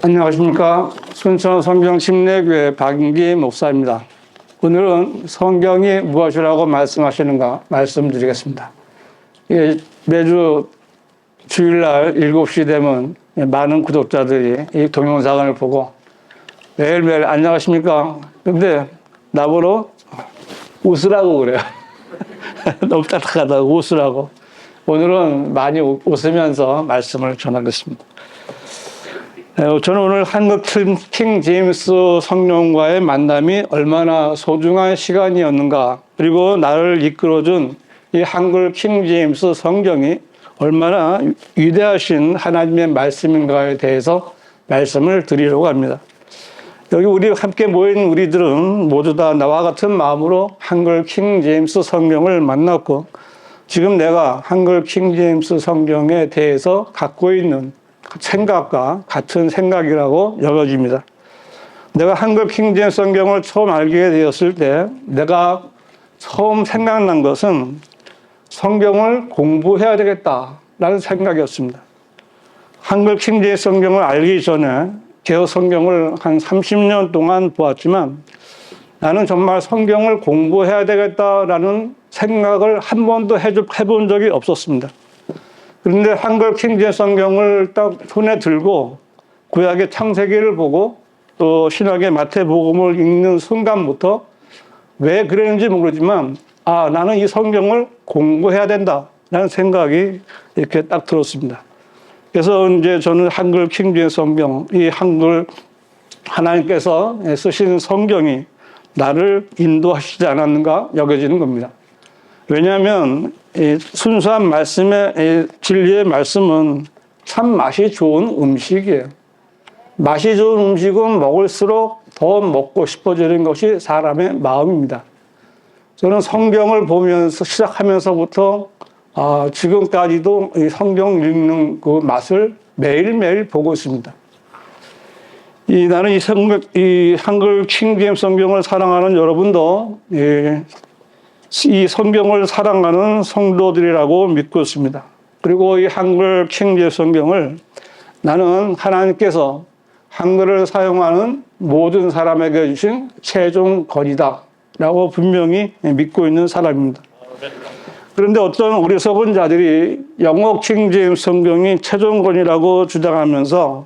안녕하십니까. 순천 성경침례교회 박인기 목사입니다. 오늘은 성경이 무엇이라고 말씀하시는가 말씀드리겠습니다. 매주 주일날 7시 되면 많은 구독자들이 이 동영상을 보고 매일매일 안녕하십니까. 근데 나보러 웃으라고 그래요. 너무 딱딱하다고 웃으라고. 오늘은 많이 웃으면서 말씀을 전하겠습니다. 저는 오늘 한국 킹 제임스 성령과의 만남이 얼마나 소중한 시간이었는가, 그리고 나를 이끌어준 이 한글 킹 제임스 성경이 얼마나 위대하신 하나님의 말씀인가에 대해서 말씀을 드리려고 합니다. 여기 우리 함께 모인 우리들은 모두 다 나와 같은 마음으로 한글 킹 제임스 성경을 만났고, 지금 내가 한글 킹 제임스 성경에 대해서 갖고 있는 생각과 같은 생각이라고 여겨집니다. 내가 한글 킹 제임스 성경을 처음 알게 되었을 때 내가 처음 생각난 것은 성경을 공부해야 되겠다라는 생각이었습니다. 한글 킹 제임스 성경을 알기 전에 개혁 성경을 한 30년 동안 보았지만 나는 정말 성경을 공부해야 되겠다라는 생각을 한 번도 해본 적이 없었습니다. 그런데 한글 킹 제임스 성경을 딱 손에 들고 구약의 창세기를 보고 또 신약의 마태복음을 읽는 순간부터 왜 그랬는지 모르지만 나는 이 성경을 공부해야 된다라는 생각이 이렇게 딱 들었습니다. 그래서 이제 저는 한글 킹 제임스 성경, 이 한글 하나님께서 쓰신 성경이 나를 인도하시지 않았는가 여겨지는 겁니다. 왜냐하면 이 순수한 말씀의 진리의 말씀은 참 맛이 좋은 음식이에요. 맛이 좋은 음식은 먹을수록 더 먹고 싶어지는 것이 사람의 마음입니다. 저는 성경을 보면서 시작하면서부터 지금까지도 이 성경 읽는 그 맛을 매일매일 보고 있습니다. 나는 이 한글 킹 제임스 성경을 사랑하는 여러분도 이 성경을 사랑하는 성도들이라고 믿고 있습니다. 그리고 이 한글 킹 제임스 성경을 나는 하나님께서 한글을 사용하는 모든 사람에게 주신 최종 권위다라고 분명히 믿고 있는 사람입니다. 그런데 어떤 어리석은 자들이 영어 킹 제임스 성경이 최종 권위라고 주장하면서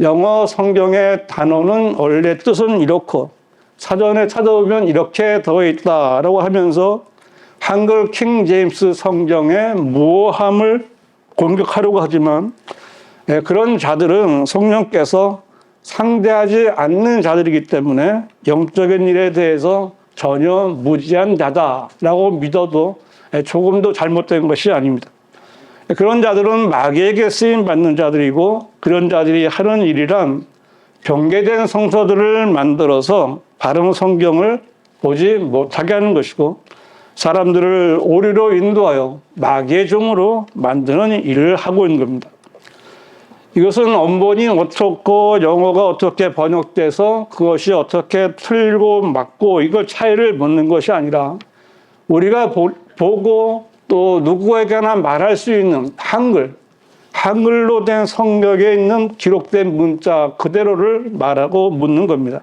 영어 성경의 단어는 원래 뜻은 이렇고 사전에 찾아보면 이렇게 되어 있다라고 하면서 한글 킹 제임스 성경의 무오함을 공격하려고 하지만 그런 자들은 성령께서 상대하지 않는 자들이기 때문에 영적인 일에 대해서 전혀 무지한 자다라고 믿어도 조금도 잘못된 것이 아닙니다. 그런 자들은 마귀에게 쓰임받는 자들이고, 그런 자들이 하는 일이란 병개된 성서들을 만들어서 바른 성경을 보지 못하게 하는 것이고, 사람들을 오리로 인도하여 마귀의 종으로 만드는 일을 하고 있는 겁니다. 이것은 원본이 어떻고 영어가 어떻게 번역돼서 그것이 어떻게 틀고 맞고 이걸 차이를 묻는 것이 아니라 우리가 보고 또 누구에게나 말할 수 있는 한글로 된 성경에 있는 기록된 문자 그대로를 말하고 묻는 겁니다.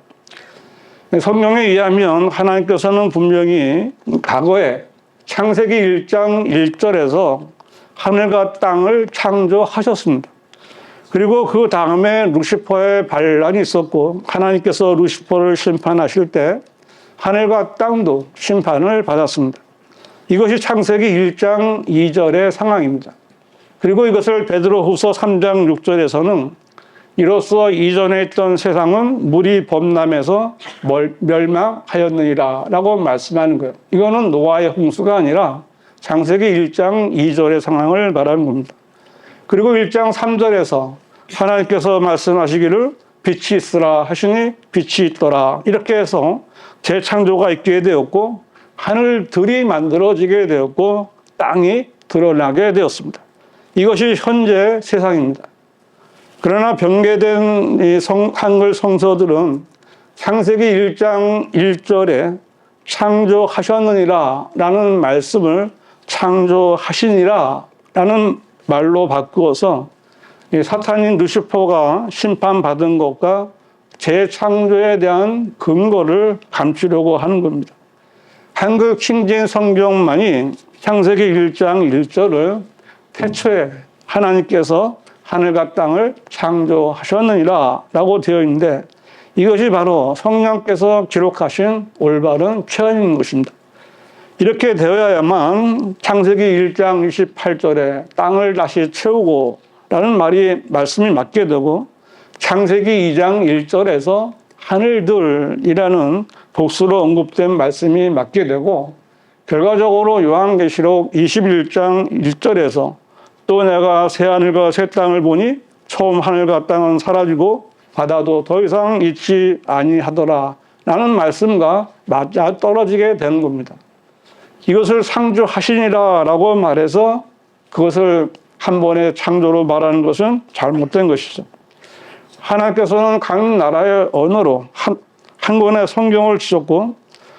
성경에 의하면 하나님께서는 분명히 과거에 창세기 1장 1절에서 하늘과 땅을 창조하셨습니다. 그리고 그 다음에 루시퍼의 반란이 있었고 하나님께서 루시퍼를 심판하실 때 하늘과 땅도 심판을 받았습니다. 이것이 창세기 1장 2절의 상황입니다. 그리고 이것을 베드로후서 3장 6절에서는 이로써 이전에 있던 세상은 물이 범람해서 멸망하였느니라 라고 말씀하는 거예요. 이거는 노아의 홍수가 아니라 창세기 1장 2절의 상황을 말하는 겁니다. 그리고 1장 3절에서 하나님께서 말씀하시기를 빛이 있으라 하시니 빛이 있더라, 이렇게 해서 재창조가 있게 되었고 하늘들이 만들어지게 되었고 땅이 드러나게 되었습니다. 이것이 현재 세상입니다. 그러나 변개된 이 한글 성서들은 창세기 1장 1절에 창조하셨느니라 라는 말씀을 창조하시니라 라는 말로 바꾸어서 이 사탄인 루시퍼가 심판받은 것과 재창조에 대한 근거를 감추려고 하는 겁니다. 한글 킹제임 성경만이 창세기 1장 1절을 태초에 하나님께서 하늘과 땅을 창조하셨느니라 라고 되어 있는데, 이것이 바로 성령께서 기록하신 올바른 표현인 것입니다. 이렇게 되어야만 창세기 1장 28절에 땅을 다시 채우고 라는 말씀이 맞게 되고, 창세기 2장 1절에서 하늘들이라는 복수로 언급된 말씀이 맞게 되고, 결과적으로 요한계시록 21장 1절에서 또 내가 새 하늘과 새 땅을 보니 처음 하늘과 땅은 사라지고 바다도 더 이상 있지 아니하더라 라는 말씀과 맞아 떨어지게 되는 겁니다. 이것을 창조하시니라 라고 말해서 그것을 한 번의 창조로 말하는 것은 잘못된 것이죠. 하나님께서는 각 나라의 언어로 한 권의 성경을 주셨고,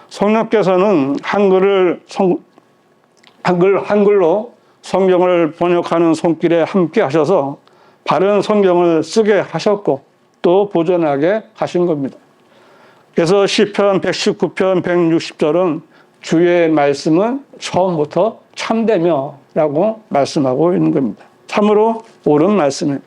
성령께서는 한글로 성경을 번역하는 손길에 함께 하셔서 바른 성경을 쓰게 하셨고 또 보존하게 하신 겁니다. 그래서 시편 119편 160절은 주의 말씀은 처음부터 참되며 라고 말씀하고 있는 겁니다. 참으로 옳은 말씀이에요.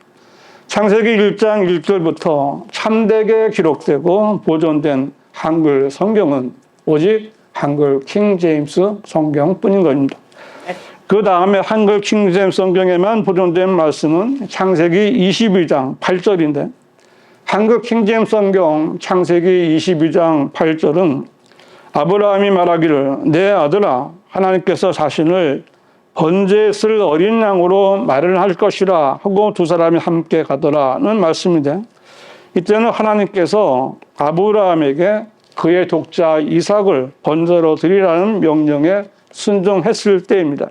창세기 1장 1절부터 참되게 기록되고 보존된 한글 성경은 오직 한글 킹제임스 성경뿐인 겁니다. 그 다음에 한글 킹제임스 성경에만 보존된 말씀은 창세기 22장 8절인데, 한글 킹제임스 성경 창세기 22장 8절은 아브라함이 말하기를 내 아들아 하나님께서 자신을 번제에 쓸 어린 양으로 마련할 것이라 하고 두 사람이 함께 가더라는 말씀인데, 이때는 하나님께서 아브라함에게 그의 독자 이삭을 번제로 드리라는 명령에 순종했을 때입니다.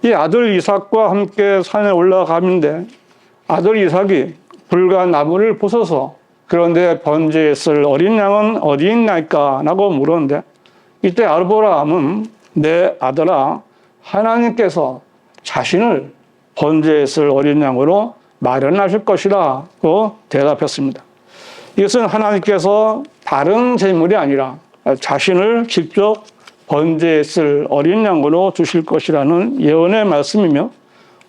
이 아들 이삭과 함께 산에 올라가는데 아들 이삭이 불과 나무를 부숴서 그런데 번제에 쓸 어린 양은 어디 있나이까? 라고 물었는데, 이때 아브라함은 내 아들아 하나님께서 자신을 번제에 쓸 어린 양으로 마련하실 것이라고 대답했습니다. 이것은 하나님께서 다른 제물이 아니라 자신을 직접 번제에 쓸 어린 양으로 주실 것이라는 예언의 말씀이며,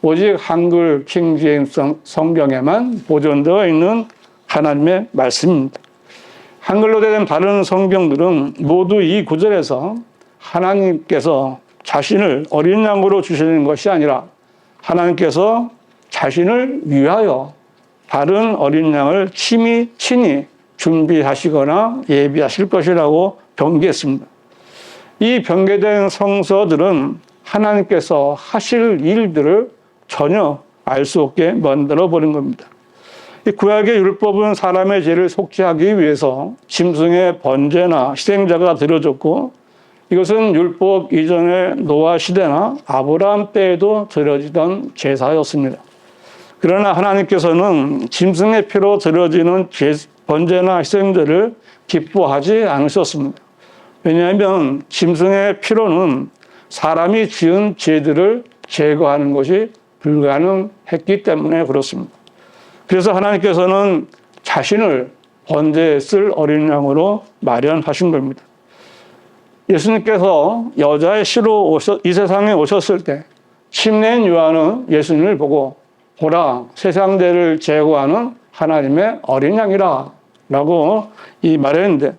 오직 한글 킹제임스 성경에만 보존되어 있는 하나님의 말씀입니다. 한글로 된 다른 성경들은 모두 이 구절에서 하나님께서 자신을 어린 양으로 주시는 것이 아니라 하나님께서 자신을 위하여 다른 어린 양을 친히 준비하시거나 예비하실 것이라고 변개했습니다. 이 변개된 성서들은 하나님께서 하실 일들을 전혀 알 수 없게 만들어버린 겁니다. 이 구약의 율법은 사람의 죄를 속죄하기 위해서 짐승의 번제나 희생자가 드려졌고, 이것은 율법 이전의 노아 시대나 아브라함 때에도 드려지던 제사였습니다. 그러나 하나님께서는 짐승의 피로 드려지는 번제나 희생제를 기뻐하지 않으셨습니다. 왜냐하면 짐승의 피로는 사람이 지은 죄들을 제거하는 것이 불가능했기 때문에 그렇습니다. 그래서 하나님께서는 자신을 번제에 쓸 어린 양으로 마련하신 겁니다. 예수님께서 여자의 씨로 이 세상에 오셨을 때 침례인 요한은 예수님을 보고 보라 세상 죄를 제거하는 하나님의 어린 양이라 라고 말했는데,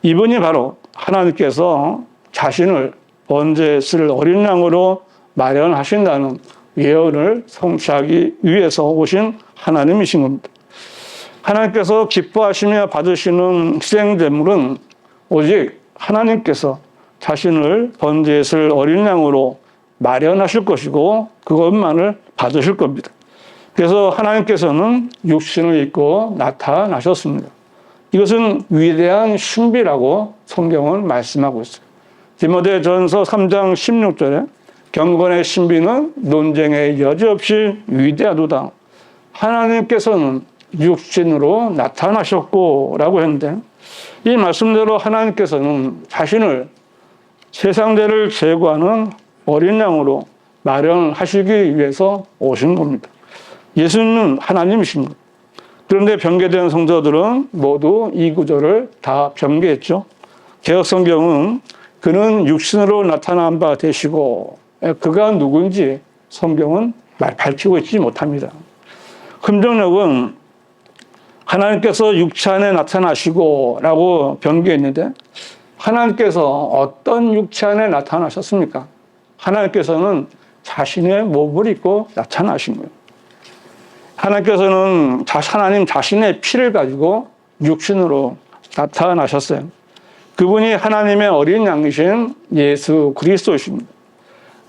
이분이 바로 하나님께서 자신을 번제에 쓸 어린 양으로 마련하신다는 예언을 성취하기 위해서 오신 하나님이신 겁니다. 하나님께서 기뻐하시며 받으시는 희생제물은 오직 하나님께서 자신을 번제에 쓸 어린 양으로 마련하실 것이고 그것만을 받으실 겁니다. 그래서 하나님께서는 육신을 입고 나타나셨습니다. 이것은 위대한 신비라고 성경은 말씀하고 있어요. 디모데전서 3장 16절에 경건의 신비는 논쟁의 여지없이 위대하도다. 하나님께서는 육신으로 나타나셨고 라고 했는데, 이 말씀대로 하나님께서는 자신을 세상 죄를 제거하는 어린 양으로 마련하시기 위해서 오신 겁니다. 예수님은 하나님이십니다. 그런데 변개된 성도들은 모두 이 구조를 다 변개했죠. 개혁성경은 그는 육신으로 나타난 바 되시고, 그가 누군지 성경은 밝히고 있지 못합니다. 금정역은 하나님께서 육체 안에 나타나시고 라고 변개했는데, 하나님께서 어떤 육체 안에 나타나셨습니까? 하나님께서는 자신의 몸을 입고 나타나신 거예요. 하나님께서는 하나님 자신의 피를 가지고 육신으로 나타나셨어요. 그분이 하나님의 어린 양이신 예수 그리스도이십니다.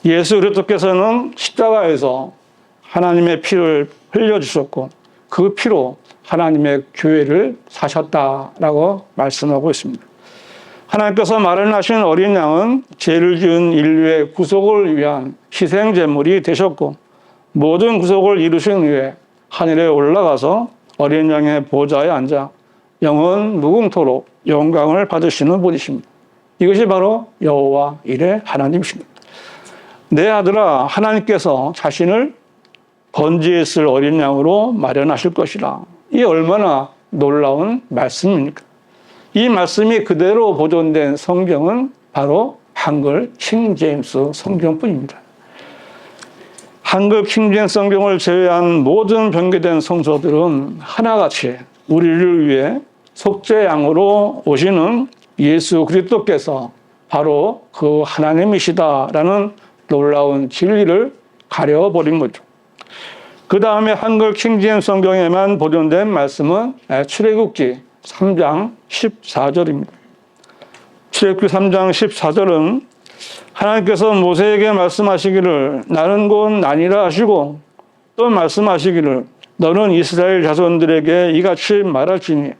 예수 그리스도께서는 십자가에서 하나님의 피를 흘려주셨고 그 피로 하나님의 교회를 사셨다라고 말씀하고 있습니다. 하나님께서 마련하신 어린 양은 죄를 지은 인류의 구속을 위한 희생제물이 되셨고 모든 구속을 이루신 후에 하늘에 올라가서 어린 양의 보좌에 앉아 영원 무궁토록 영광을 받으시는 분이십니다. 이것이 바로 여호와 이레 하나님이십니다. 내 아들아, 하나님께서 자신을 번지에 쓸 어린 양으로 마련하실 것이라. 이 얼마나 놀라운 말씀입니까? 이 말씀이 그대로 보존된 성경은 바로 한글 킹 제임스 성경뿐입니다. 한글 킹 제임스 성경을 제외한 모든 변개된 성서들은 하나같이 우리를 위해 속죄양으로 오시는 예수 그리스도께서 바로 그 하나님이시다라는 놀라운 진리를 가려버린 거죠. 그 다음에 한글 킹 제임스 성경에만 보존된 말씀은 출애굽기 3장 14절입니다. 출애굽기 3장 14절은 하나님께서 모세에게 말씀하시기를 나는 곧 나니라 하시고 또 말씀하시기를 너는 이스라엘 자손들에게 이같이 말할지니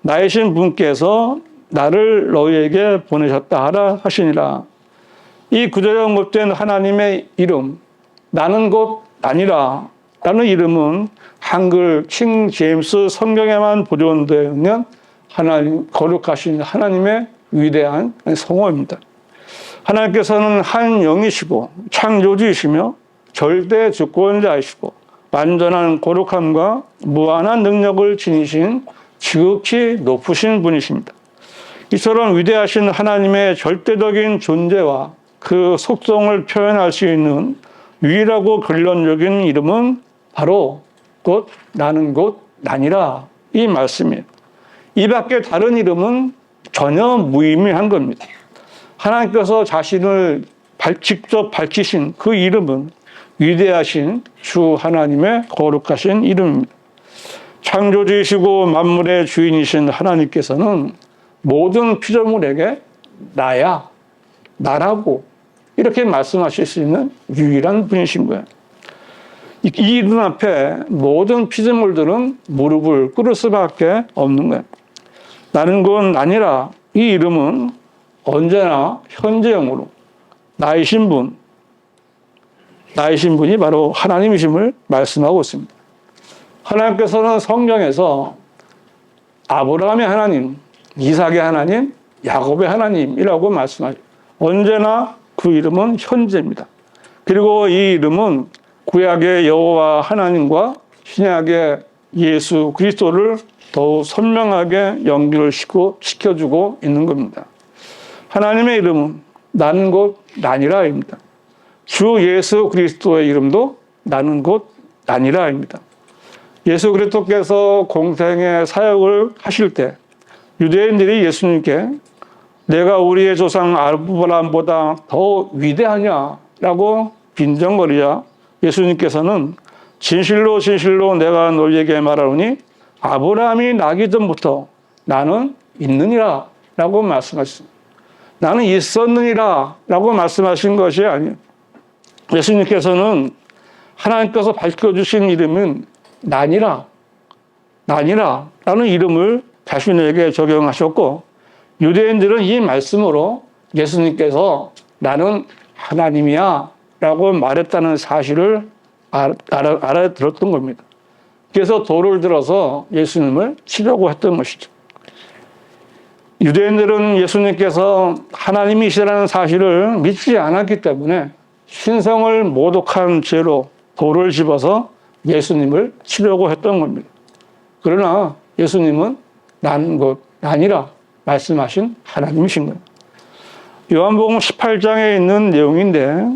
나이신 분께서 나를 너희에게 보내셨다 하라 하시니라. 이 구절에 언급된 하나님의 이름 나는 곧 나니라 라는 이름은 한글 킹 제임스 성경에만 보존되어 있는 하나님, 거룩하신 하나님의 위대한 성호입니다. 하나님께서는 한 영이시고 창조주이시며 절대 주권자이시고 완전한 거룩함과 무한한 능력을 지니신 지극히 높으신 분이십니다. 이처럼 위대하신 하나님의 절대적인 존재와 그 속성을 표현할 수 있는 유일하고 근본적인 이름은 바로 곧 나는 곧 나니라 이 말씀이에요. 이 밖에 다른 이름은 전혀 무의미한 겁니다. 하나님께서 자신을 직접 밝히신 그 이름은 위대하신 주 하나님의 거룩하신 이름입니다. 창조주이시고 만물의 주인이신 하나님께서는 모든 피조물에게 나야, 나라고 이렇게 말씀하실 수 있는 유일한 분이신 거예요. 이 이름 앞에 모든 피조물들은 무릎을 꿇을 수밖에 없는 거예요. 나는 곧 나니라 이 이름은 언제나 현재형으로 나이신 분이 바로 하나님이심을 말씀하고 있습니다. 하나님께서는 성경에서 아브라함의 하나님, 이삭의 하나님, 야곱의 하나님이라고 말씀하죠. 언제나 그 이름은 현재입니다. 그리고 이 이름은 구약의 여호와 하나님과 신약의 예수 그리스도를 더욱 선명하게 연결을 시켜주고 있는 겁니다. 하나님의 이름은 나는 곧 나니라입니다. 주 예수 그리스도의 이름도 나는 곧 나니라입니다. 예수 그리스도께서 공생의 사역을 하실 때 유대인들이 예수님께 내가 우리의 조상 아브라함보다 더 위대하냐라고 빈정거리자 예수님께서는 진실로 진실로 내가 너희에게 말하노니 아브라함이 나기 전부터 나는 있느니라 라고 말씀하셨습니다. 나는 있었느니라 라고 말씀하신 것이 아니에요. 예수님께서는 하나님께서 밝혀주신 이름은 나니라 라는 이름을 자신에게 적용하셨고 유대인들은 이 말씀으로 예수님께서 나는 하나님이야 라고 말했다는 사실을 알아들었던 겁니다. 그래서 돌을 들어서 예수님을 치려고 했던 것이죠. 유대인들은 예수님께서 하나님이시라는 사실을 믿지 않았기 때문에 신성을 모독한 죄로 돌을 집어서 예수님을 치려고 했던 겁니다. 그러나 예수님은 나는 곧 아니라 말씀하신 하나님이신 거예요. 요한복음 18장에 있는 내용인데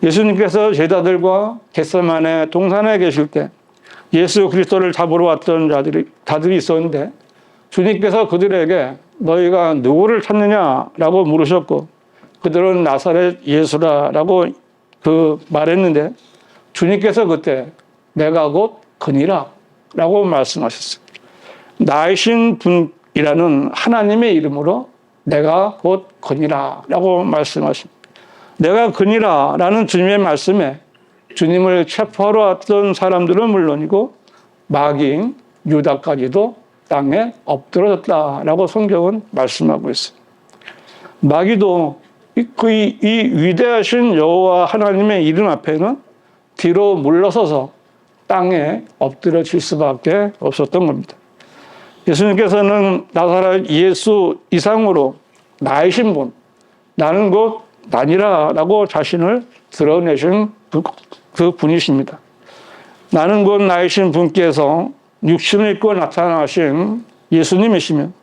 예수님께서 제자들과 겟세마네 동산에 계실 때 예수 그리스도를 잡으러 왔던 자들이 있었는데 주님께서 그들에게 너희가 누구를 찾느냐라고 물으셨고 그들은 나사렛 예수라라고 말했는데 주님께서 그때 내가 곧 그니라 라고 말씀하셨어요. 나이신 분이라는 하나님의 이름으로 내가 곧 그니라 라고 말씀하십니다. 내가 그니라 라는 주님의 말씀에 주님을 체포하러 왔던 사람들은 물론이고 마귀인 유다까지도 땅에 엎드러졌다라고 성경은 말씀하고 있어요. 마귀도 이 위대하신 여호와 하나님의 이름 앞에는 뒤로 물러서서 땅에 엎드러질 수밖에 없었던 겁니다. 예수님께서는 나사렛 예수 이상으로 나이신 분, 나는 곧 나니라 라고 자신을 드러내신 그 분이십니다. 나는 곧 나이신 분께서 육신을 입고 나타나신 예수님이시면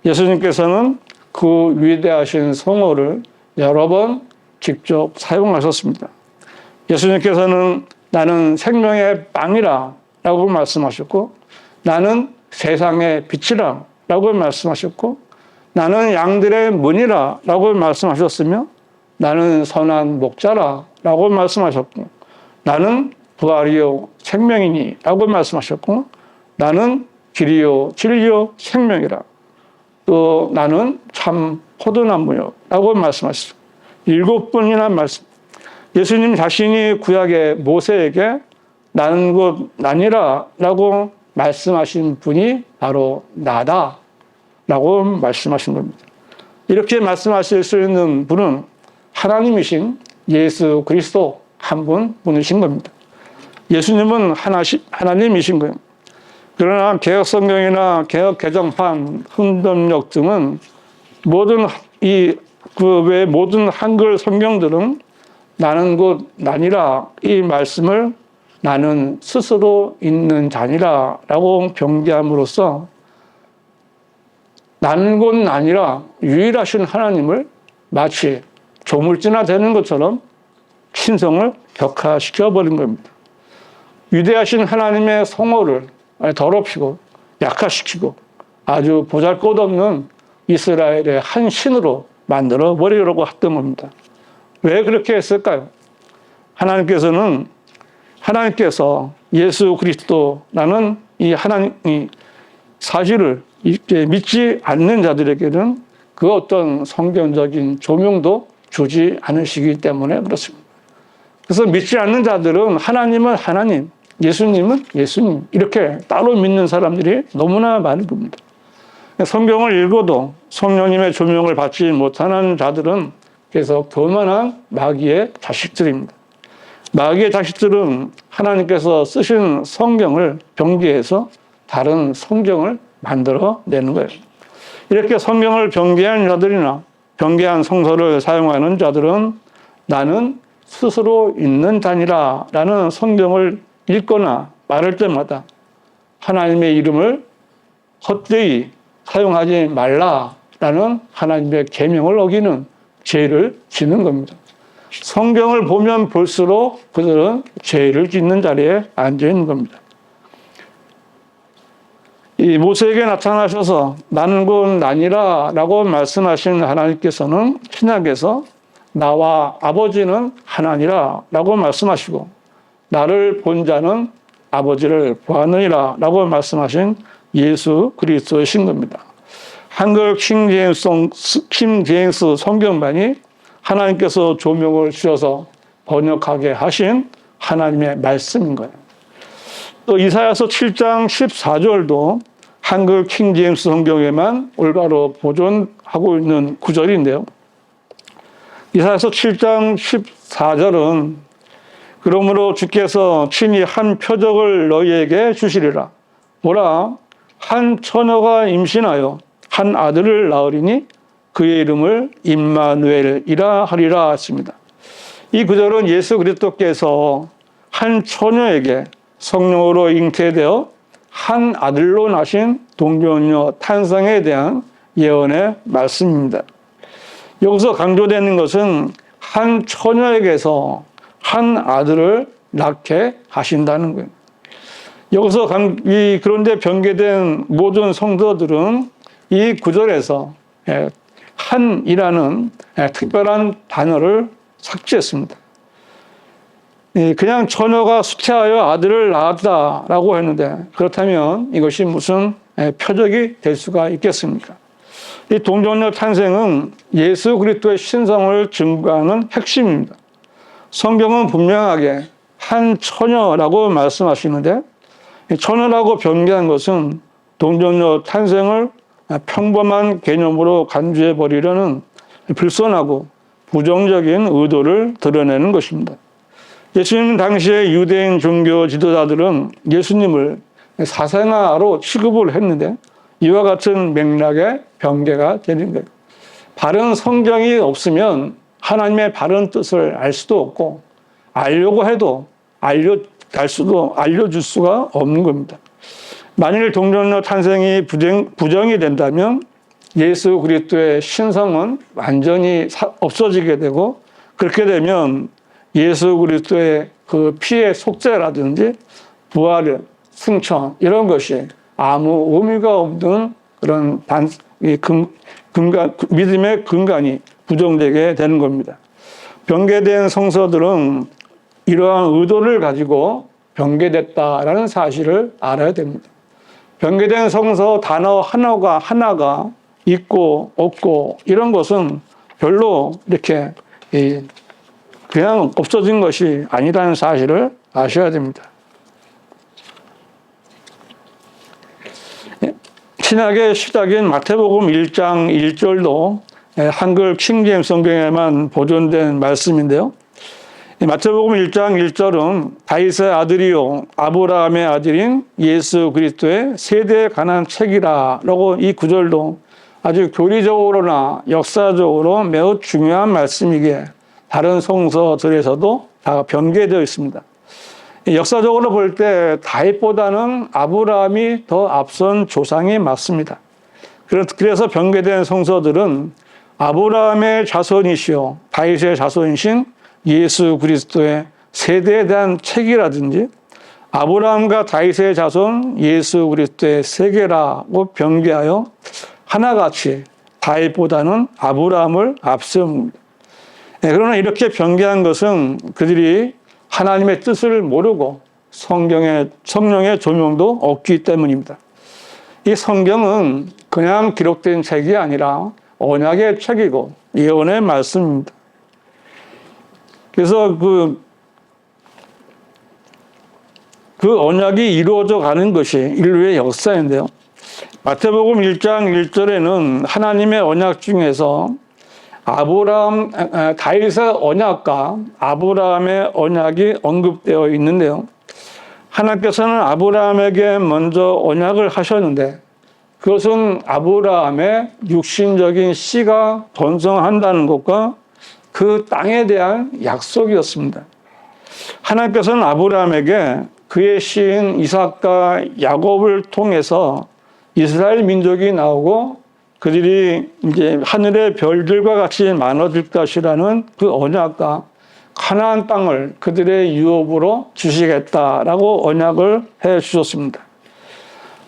예수님께서는 그 위대하신 성호를 여러 번 직접 사용하셨습니다. 예수님께서는 나는 생명의 빵이라 라고 말씀하셨고 나는 세상의 빛이라 라고 말씀하셨고 나는 양들의 문이라 라고 말씀하셨으며 나는 선한 목자라 라고 말씀하셨고 나는 부활이요 생명이니 라고 말씀하셨고 나는 길이요 진리요 생명이라 또 나는 참 포도나무요 라고 말씀하셨습니다. 7번이나 말씀. 예수님 자신이 구약의 모세에게 나는 곧 나니라 라고 말씀하신 분이 바로 나다 라고 말씀하신 겁니다. 이렇게 말씀하실 수 있는 분은 하나님이신 예수 그리스도 한 분이신 겁니다. 예수님은 하나님이신 거예요. 그러나 개혁성경이나 개혁개정판, 흥dom역 등은 모든 모든 한글 성경들은 나는 곧 나니라 이 말씀을 나는 스스로 있는 자니라 라고 병기함으로써 나는 곧 나니라 유일하신 하나님을 마치 조물주나 되는 것처럼 신성을 격화시켜 버린 겁니다. 위대하신 하나님의 성호를 더럽히고 약화시키고 아주 보잘것없는 이스라엘의 한 신으로 만들어 버리려고 했던 겁니다. 왜 그렇게 했을까요? 하나님께서 예수 그리스도라는 이 하나님이 사실을 믿지 않는 자들에게는 그 어떤 성경적인 조명도 주지 않으시기 때문에 그렇습니다. 그래서 믿지 않는 자들은 하나님은 하나님, 예수님은 예수님 이렇게 따로 믿는 사람들이 너무나 많은 겁니다. 성경을 읽어도 성령님의 조명을 받지 못하는 자들은 계속 교만한 마귀의 자식들입니다. 마귀의 자식들은 하나님께서 쓰신 성경을 변개해서 다른 성경을 만들어내는 거예요. 이렇게 성경을 변개한 자들이나 변개한 성서를 사용하는 자들은 나는 스스로 있는 자니라 라는 성경을 읽거나 말할 때마다 하나님의 이름을 헛되이 사용하지 말라라는 하나님의 계명을 어기는 죄를 짓는 겁니다. 성경을 보면 볼수록 그들은 죄를 짓는 자리에 앉아 있는 겁니다. 이 모세에게 나타나셔서 나는 곧 나니라 라고 말씀하신 하나님께서는 신약에서 나와 아버지는 하나니라 라고 말씀하시고 나를 본 자는 아버지를 보았느니라 라고 말씀하신 예수 그리스도이신 겁니다. 한글 킹제임스 성경만이 하나님께서 조명을 주셔서 번역하게 하신 하나님의 말씀인 거예요. 또 이사야서 7장 14절도 한글 킹제임스 성경에만 올바로 보존하고 있는 구절인데요. 이사야서 7장 14절은 그러므로 주께서 친히 한 표적을 너희에게 주시리라. 보라, 한 처녀가 임신하여 한 아들을 낳으리니 그의 이름을 임마누엘이라 하리라 했습니다. 이 구절은 예수 그리스도께서 한 처녀에게 성령으로 잉태되어 한 아들로 나신 동정녀 탄생에 대한 예언의 말씀입니다. 여기서 강조되는 것은 한 처녀에게서 한 아들을 낳게 하신다는 거예요. 여기서 그런데 변개된 모든 성도들은 이 구절에서 한이라는 특별한 단어를 삭제했습니다. 그냥 처녀가 수태하여 아들을 낳았다라고 했는데 그렇다면 이것이 무슨 표적이 될 수가 있겠습니까? 이 동정녀 탄생은 예수 그리스도의 신성을 증거하는 핵심입니다. 성경은 분명하게 한 처녀라고 말씀하시는데 처녀라고 변개한 것은 동정녀 탄생을 평범한 개념으로 간주해 버리려는 불선하고 부정적인 의도를 드러내는 것입니다. 예수님 당시의 유대인 종교 지도자들은 예수님을 사생아로 취급을 했는데 이와 같은 맥락의 변개가 되는 거예요. 바른 성경이 없으면 하나님의 바른 뜻을 알 수도 없고 알려고 해도 알려줄 수가 없는 겁니다. 만일 동정녀 탄생이 부정이 된다면 예수 그리스도의 신성은 완전히 없어지게 되고 그렇게 되면 예수 그리스도의 그 피의 속죄라든지 부활, 승천 이런 것이 아무 의미가 없는 그런 믿음의 근간이 부정되게 되는 겁니다. 변개된 성서들은 이러한 의도를 가지고 변개됐다라는 사실을 알아야 됩니다. 변개된 성서 단어 하나가 있고 없고 이런 것은 별로 이렇게 그냥 없어진 것이 아니라는 사실을 아셔야 됩니다. 신약의 시작인 마태복음 1장 1절도 한글 킹제임스 성경에만 보존된 말씀인데요. 마태복음 1장 1절은 다윗의 아들이요 아브라함의 아들인 예수 그리스도의 세대에 관한 책이라고 이 구절도 아주 교리적으로나 역사적으로 매우 중요한 말씀이기에 다른 성서들에서도 다 변개되어 있습니다. 역사적으로 볼 때 다윗보다는 아브라함이 더 앞선 조상이 맞습니다. 그래서 변개된 성서들은 아브라함의 자손이시요 다윗의 자손이신 예수 그리스도의 세대에 대한 책이라든지 아브라함과 다윗의 자손 예수 그리스도의 세계라고 변개하여 하나같이 다윗보다는 아브라함을 앞세웁니다. 그러나 이렇게 변개한 것은 그들이 하나님의 뜻을 모르고 성령의 조명도 없기 때문입니다. 이 성경은 그냥 기록된 책이 아니라 언약의 책이고 예언의 말씀입니다. 그래서 그 언약이 이루어져 가는 것이 인류의 역사인데요. 마태복음 1장 1절에는 하나님의 언약 중에서 다윗의 언약과 아브라함의 언약이 언급되어 있는데요. 하나님께서는 아브라함에게 먼저 언약을 하셨는데 그것은 아브라함의 육신적인 씨가 번성한다는 것과 그 땅에 대한 약속이었습니다. 하나님께서는 아브라함에게 그의 씨인 이삭과 야곱을 통해서 이스라엘 민족이 나오고 그들이 이제 하늘의 별들과 같이 많아질 것이라는 그 언약과 가나안 땅을 그들의 유업으로 주시겠다라고 언약을 해 주셨습니다.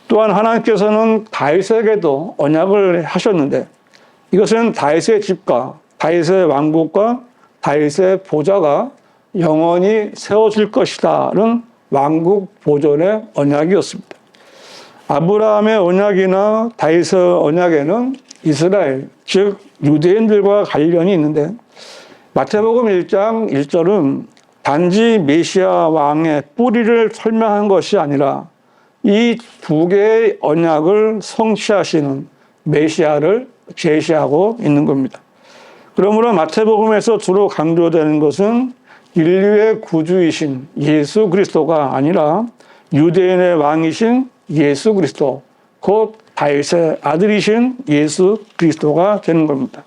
또한 하나님께서는 다윗에게도 언약을 하셨는데 이것은 다윗의 집과 다윗의 왕국과 다윗의 보좌가 영원히 세워질 것이다는 왕국 보존의 언약이었습니다. 아브라함의 언약이나 다윗의 언약에는 이스라엘, 즉 유대인들과 관련이 있는데 마태복음 1장 1절은 단지 메시아 왕의 뿌리를 설명한 것이 아니라 이 두 개의 언약을 성취하시는 메시아를 제시하고 있는 겁니다. 그러므로 마태복음에서 주로 강조되는 것은 인류의 구주이신 예수 그리스도가 아니라 유대인의 왕이신 예수 그리스도, 곧 다윗의 아들이신 예수 그리스도가 되는 겁니다.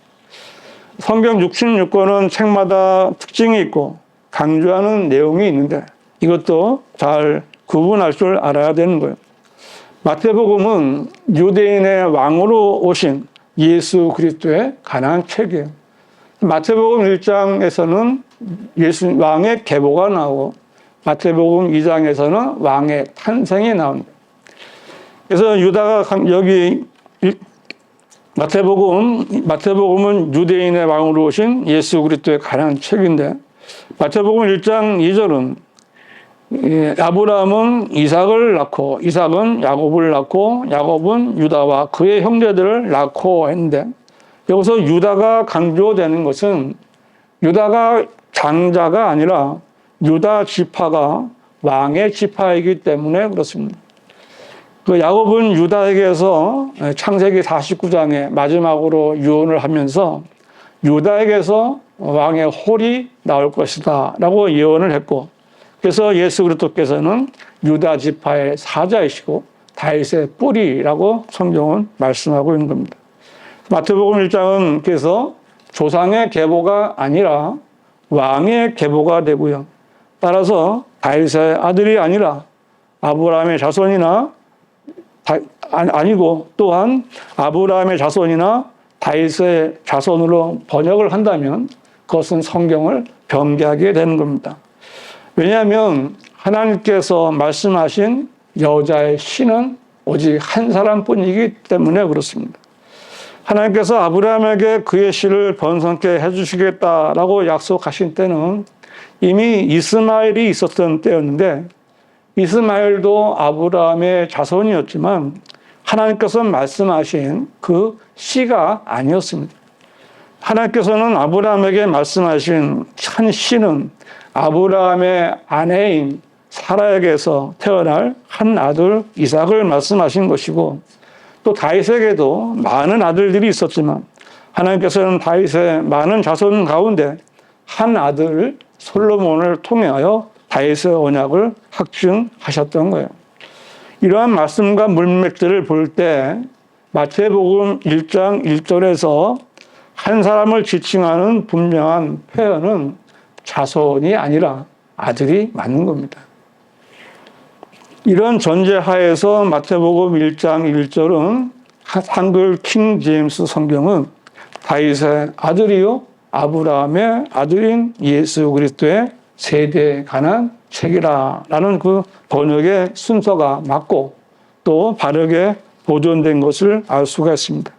성경 66권은 책마다 특징이 있고 강조하는 내용이 있는데 이것도 잘 구분할 줄 알아야 되는 거예요. 마태복음은 유대인의 왕으로 오신 예수 그리스도에 관한 책이에요. 마태복음 1장에서는 예수 왕의 계보가 나오고 마태복음 2장에서는 왕의 탄생이 나옵니다. 그래서 유다가 여기 마태복음은 유대인의 왕으로 오신 예수 그리스도에 관한 책인데 마태복음 1장 2절은 아브라함은 이삭을 낳고 이삭은 야곱을 낳고 야곱은 유다와 그의 형제들을 낳고 했는데 여기서 유다가 강조되는 것은 유다가 장자가 아니라 유다 지파가 왕의 지파이기 때문에 그렇습니다. 그 야곱은 유다에게서 창세기 49장에 마지막으로 유언을 하면서 유다에게서 왕의 홀이 나올 것이다 라고 예언을 했고 그래서 예수 그리스도께서는 유다 지파의 사자이시고 다윗의 뿌리라고 성경은 말씀하고 있는 겁니다. 마태복음 1장은 그래서 조상의 계보가 아니라 왕의 계보가 되고요. 따라서 다윗의 아들이 아니라 아브라함의 자손이나 아니고 또한 아브라함의 자손이나 다윗의 자손으로 번역을 한다면 그것은 성경을 변개하게 되는 겁니다. 왜냐하면 하나님께서 말씀하신 여자의 씨는 오직 한 사람뿐이기 때문에 그렇습니다. 하나님께서 아브라함에게 그의 씨를 번성케 해주시겠다라고 약속하신 때는 이미 이스마엘이 있었던 때였는데 이스마엘도 아브라함의 자손이었지만 하나님께서 말씀하신 그 씨가 아니었습니다. 하나님께서는 아브라함에게 말씀하신 한 씨는 아브라함의 아내인 사라에게서 태어날 한 아들 이삭을 말씀하신 것이고 또 다윗에게도 많은 아들들이 있었지만 하나님께서는 다윗의 많은 자손 가운데 한 아들 솔로몬을 통하여 다윗의 언약을 확증하셨던 거예요. 이러한 말씀과 문맥들을 볼 때 마태복음 1장 1절에서 한 사람을 지칭하는 분명한 표현은 자손이 아니라 아들이 맞는 겁니다. 이런 전제하에서 마태복음 1장 1절은 한글 킹 제임스 성경은 다윗의 아들이요 아브라함의 아들인 예수 그리스도의 세대에 관한 책이라는 그 번역의 순서가 맞고 또 바르게 보존된 것을 알 수가 있습니다.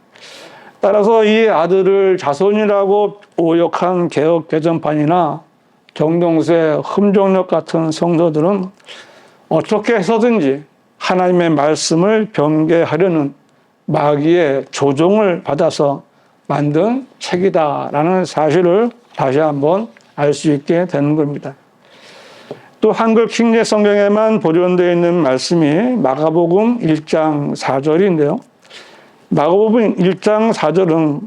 따라서 이 아들을 자손이라고 오역한 개역 개정판이나 정동세 흠정력 같은 성서들은 어떻게 해서든지 하나님의 말씀을 변개하려는 마귀의 조종을 받아서 만든 책이다라는 사실을 다시 한번 알 수 있게 되는 겁니다. 또 한글 킹제 성경에만 보존되어 있는 말씀이 마가복음 1장 4절인데요. 마가복음 1장 4절은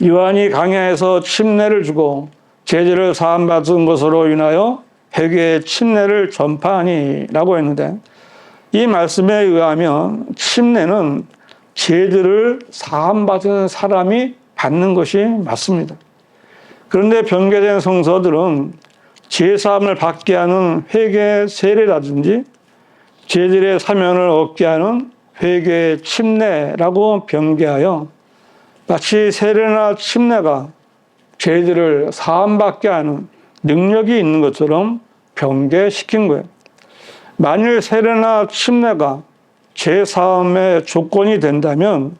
요한이 강야에서 침례를 주고 제자를 사함받은 것으로 인하여 회개의 침례를 전파하니라고 했는데 이 말씀에 의하면 침례는 죄들을 사함받은 사람이 받는 것이 맞습니다. 그런데 변개된 성서들은 죄사함을 받게 하는 회개의 세례라든지 죄들의 사면을 얻게 하는 회개의 침례라고 변개하여 마치 세례나 침례가 죄들을 사함받게 하는 능력이 있는 것처럼 변개시킨 거예요. 만일 세례나 침례가 죄사함의 조건이 된다면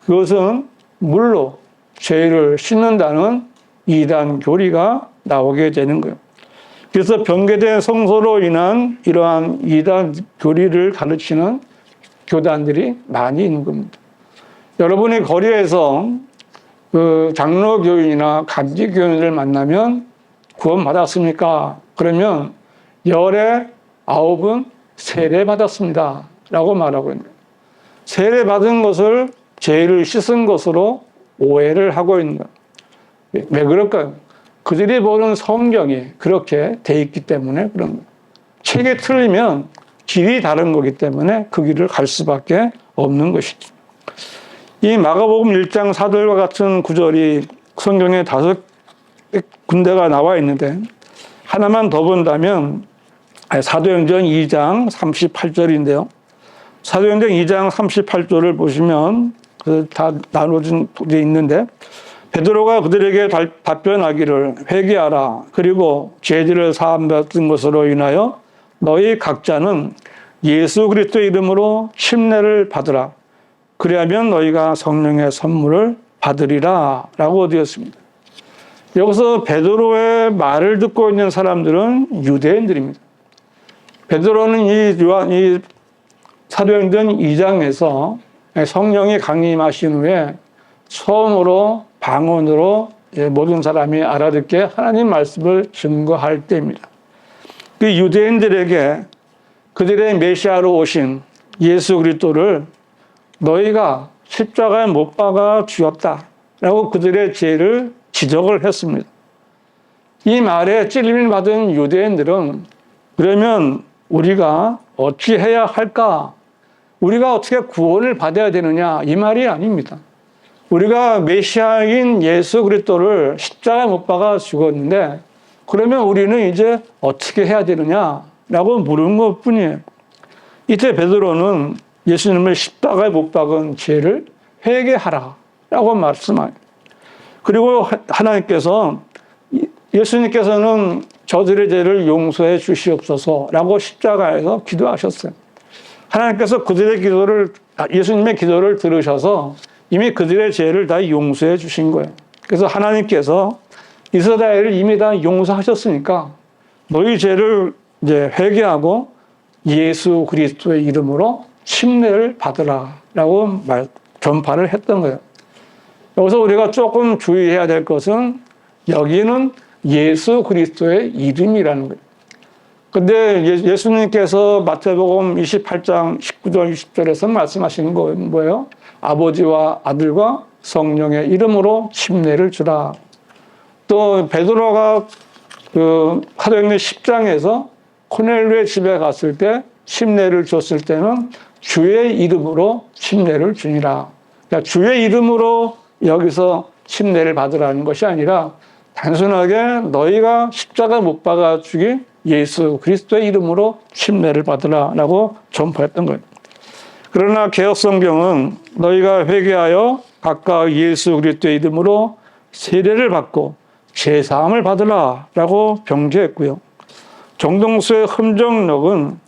그것은 물로 죄를 씻는다는 이단 교리가 나오게 되는 거예요. 그래서 변개된 성서로 인한 이러한 이단 교리를 가르치는 교단들이 많이 있는 겁니다. 여러분이 거리에서 그 장로교인이나 감리교인을 만나면 구원받았습니까? 그러면 열의 9은 세례받았습니다 라고 말하고 있는 거예요. 세례받은 것을 죄를 씻은 것으로 오해를 하고 있는 거예요. 왜 그럴까요? 그들이 보는 성경이 그렇게 돼 있기 때문에 그런 거예요. 책이 틀리면 길이 다른 거기 때문에 그 길을 갈 수밖에 없는 것이죠. 이 마가복음 1장 4절과 같은 구절이 성경에 5군데가 나와 있는데 하나만 더 본다면 사도행전 2장 38절인데요. 사도행전 2장 38절을 보시면 다 나눠진 게 있는데, 베드로가 그들에게 답변하기를 회개하라. 그리고 죄질을 사함받은 것으로 인하여 너희 각자는 예수 그리스도의 이름으로 침례를 받으라. 그리하면 너희가 성령의 선물을 받으리라 라고 되었습니다. 여기서 베드로의 말을 듣고 있는 사람들은 유대인들입니다. 베드로는 이 사도행전 2장에서 성령이 강림하신 후에 처음으로 방언으로 모든 사람이 알아듣게 하나님 말씀을 증거할 때입니다. 그 유대인들에게 그들의 메시아로 오신 예수 그리스도를 너희가 십자가에 못 박아 죽였다라고 그들의 죄를 지적을 했습니다. 이 말에 찔림을 받은 유대인들은 그러면 우리가 어찌해야 할까? 우리가 어떻게 구원을 받아야 되느냐? 이 말이 아닙니다. 우리가 메시아인 예수 그리스도를 십자가에 못 박아 죽었는데 그러면 우리는 이제 어떻게 해야 되느냐라고 물은 것뿐이에요. 이때 베드로는 예수님을 십자가에 못 박은 죄를 회개하라라고 말씀해요. 그리고 하나님께서 예수님께서는 저들의 죄를 용서해 주시옵소서라고 십자가에서 기도하셨어요. 하나님께서 그들의 예수님의 기도를 들으셔서 이미 그들의 죄를 다 용서해 주신 거예요. 그래서 하나님께서 이스라엘을 이미 다 용서하셨으니까 너희 죄를 이제 회개하고 예수 그리스도의 이름으로 침례를 받으라라고 전파를 했던 거예요. 여기서 우리가 조금 주의해야 될 것은 여기는 예수 그리스도의 이름이라는 거예요. 근데 예수님께서 마태복음 28장 19절 20절에서 말씀하시는 건 뭐예요? 아버지와 아들과 성령의 이름으로 침례를 주라. 또 베드로가 사도행전 10장에서 코넬료의 집에 갔을 때 침례를 줬을 때는 주의 이름으로 침례를 주니라. 그러니까 주의 이름으로 여기서 침례를 받으라는 것이 아니라 단순하게 너희가 십자가 못 박아 죽인 예수 그리스도의 이름으로 침례를 받으라라고 전파했던 거예요. 그러나 개역성경은 너희가 회개하여 각각 예수 그리스도의 이름으로 세례를 받고 제사함을 받으라라고 병제했고요. 정동수의 흠정록은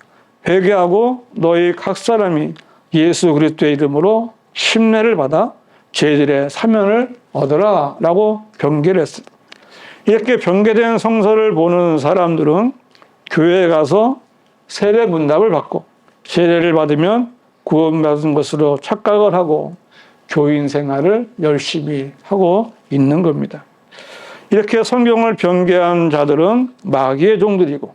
회개하고 너희 각 사람이 예수 그리스도의 이름으로 침례를 받아 죄들의 사면을 얻으라라고 병계를 했어요. 이렇게 병계된 성서를 보는 사람들은 교회에 가서 세례 문답을 받고 세례를 받으면 구원받은 것으로 착각을 하고 교인 생활을 열심히 하고 있는 겁니다. 이렇게 성경을 병개한 자들은 마귀의 종들이고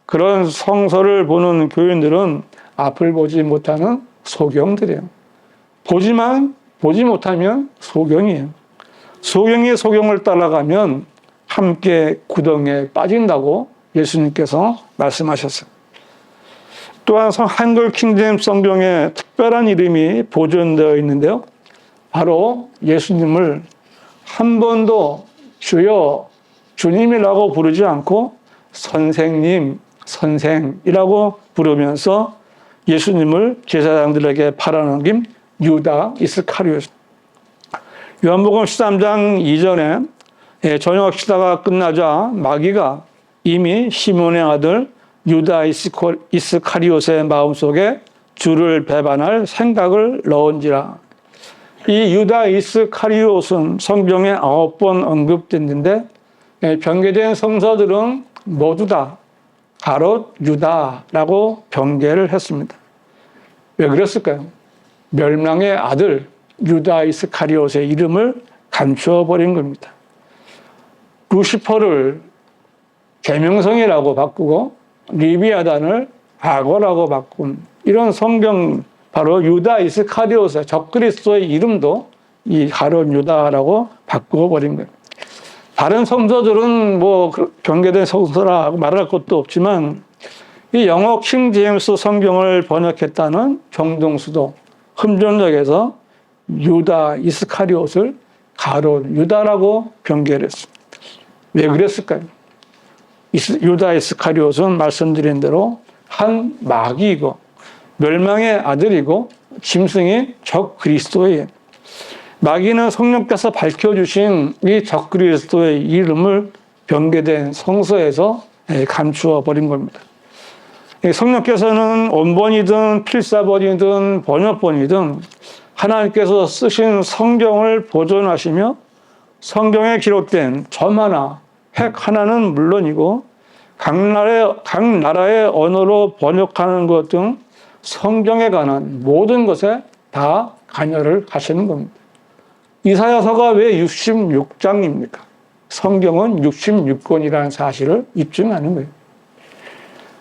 그런 성서를 보는 교인들은 앞을 보지 못하는 소경들이에요. 보지 못하면 소경이에요. 소경이 소경을 따라가면 함께 구덩이에 빠진다고 예수님께서 말씀하셨어요. 또한 한글 킹제임스 성경에 특별한 이름이 보존되어 있는데요. 바로 예수님을 한 번도 주여, 주님이라고 부르지 않고 선생님, 선생이라고 부르면서 예수님을 제사장들에게 팔아넘긴 유다 이스카리오. 요한복음 13장 이전에 저녁 식사가 끝나자 마귀가 이미 시몬의 아들 유다 이스카리옷의 마음속에 주를 배반할 생각을 넣은지라. 이 유다 이스카리옷은 성경에 9번 언급됐는데 병개된 성서들은 모두 다 가롯 유다라고 병개를 했습니다. 왜 그랬을까요? 멸망의 아들 유다 이스카리옷의 이름을 감추어 버린 겁니다. 루시퍼를 계명성이라고 바꾸고 리비아단을 악어라고 바꾼 이런 성경, 바로 유다 이스카리옷의 적그리스도의 이름도 이 가롯 유다라고 바꾸어 버린 거예요. 다른 성서들은 뭐 병개된 성서라고 말할 것도 없지만 이 영어 킹 제임스 성경을 번역했다는 정동수도 흠전역에서 유다 이스카리옷을 가롯 유다라고 병개를 했습니다. 왜 그랬을까요? 유다 이스카리옷은 말씀드린 대로 한 마귀이고 멸망의 아들이고 짐승이 적 그리스도예요. 마귀는 성령께서 밝혀주신 이 적 그리스도의 이름을 변개된 성서에서 감추어 버린 겁니다. 성령께서는 원본이든 필사본이든 번역본이든 하나님께서 쓰신 성경을 보존하시며 성경에 기록된 점 하나, 획 하나는 물론이고 각 나라의 언어로 번역하는 것 등 성경에 관한 모든 것에 다 관여를 하시는 겁니다. 이사야서가 왜 66장입니까? 성경은 66권이라는 사실을 입증하는 거예요.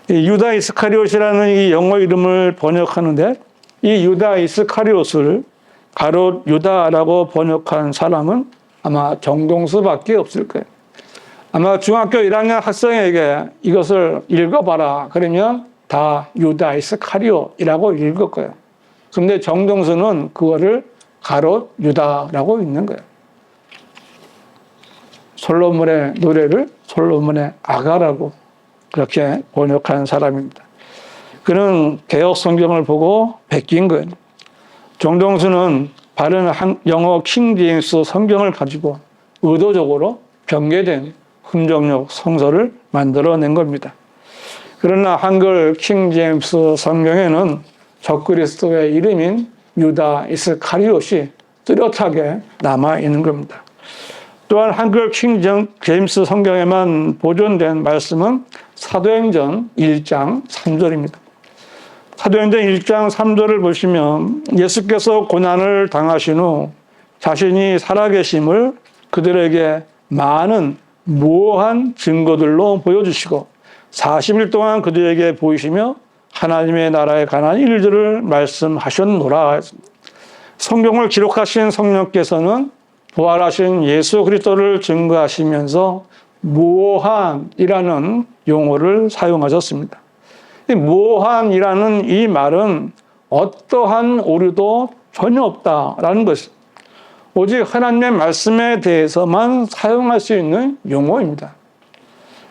유다 이스카리옷이라는 이 영어 이름을 번역하는데 이 유다 이스카리옷을 가롯 유다라고 번역한 사람은 아마 정동수밖에 없을 거예요. 아마 중학교 1학년 학생에게 이것을 읽어봐라 그러면 다 유다 이스카리옷이라고 읽을 거예요. 그런데 정동수는 그거를 가롯 유다라고 읽는 거예요. 솔로몬의 노래를 솔로몬의 아가라고 그렇게 번역한 사람입니다. 그는 개역 성경을 보고 베낀 거예요. 정동수는 바른 영어 킹 제임스 성경을 가지고 의도적으로 변개된 흠정력 성서를 만들어낸 겁니다. 그러나 한글 킹 제임스 성경에는 적그리스도의 이름인 유다 이스카리옷이 뚜렷하게 남아 있는 겁니다. 또한 한글 킹 제임스 성경에만 보존된 말씀은 사도행전 1장 3절입니다. 사도행전 1장 3절을 보시면 예수께서 고난을 당하신 후 자신이 살아계심을 그들에게 많은 모호한 증거들로 보여주시고 40일 동안 그들에게 보이시며 하나님의 나라에 관한 일들을 말씀하셨노라. 성경을 기록하신 성령께서는 부활하신 예수 그리스도를 증거하시면서 모호한이라는 용어를 사용하셨습니다. 이 모호한이라는 이 말은 어떠한 오류도 전혀 없다라는 것입니다. 오직 하나님의 말씀에 대해서만 사용할 수 있는 용어입니다.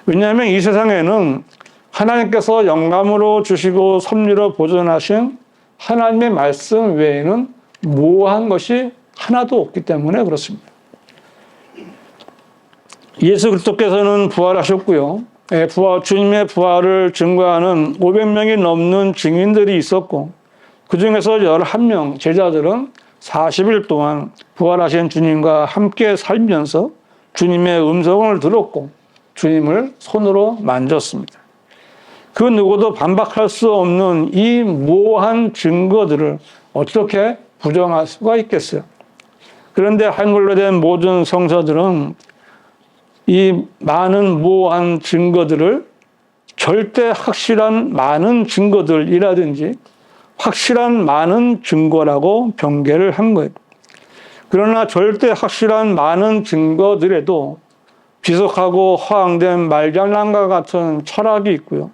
왜냐하면 이 세상에는 하나님께서 영감으로 주시고 섭리로 보존하신 하나님의 말씀 외에는 모호한 것이 하나도 없기 때문에 그렇습니다. 예수 그리스도께서는 부활하셨고요. 주님의 부활을 증거하는 500명이 넘는 증인들이 있었고 그 중에서 11명 제자들은 40일 동안 부활하신 주님과 함께 살면서 주님의 음성을 들었고 주님을 손으로 만졌습니다. 그 누구도 반박할 수 없는 이 모호한 증거들을 어떻게 부정할 수가 있겠어요? 그런데 한글로 된 모든 성서들은 이 많은 모호한 증거들을 절대 확실한 많은 증거들이라든지 확실한 많은 증거라고 변개를 한 거예요. 그러나 절대 확실한 많은 증거들에도 비속하고 허황된 말장난과 같은 철학이 있고요.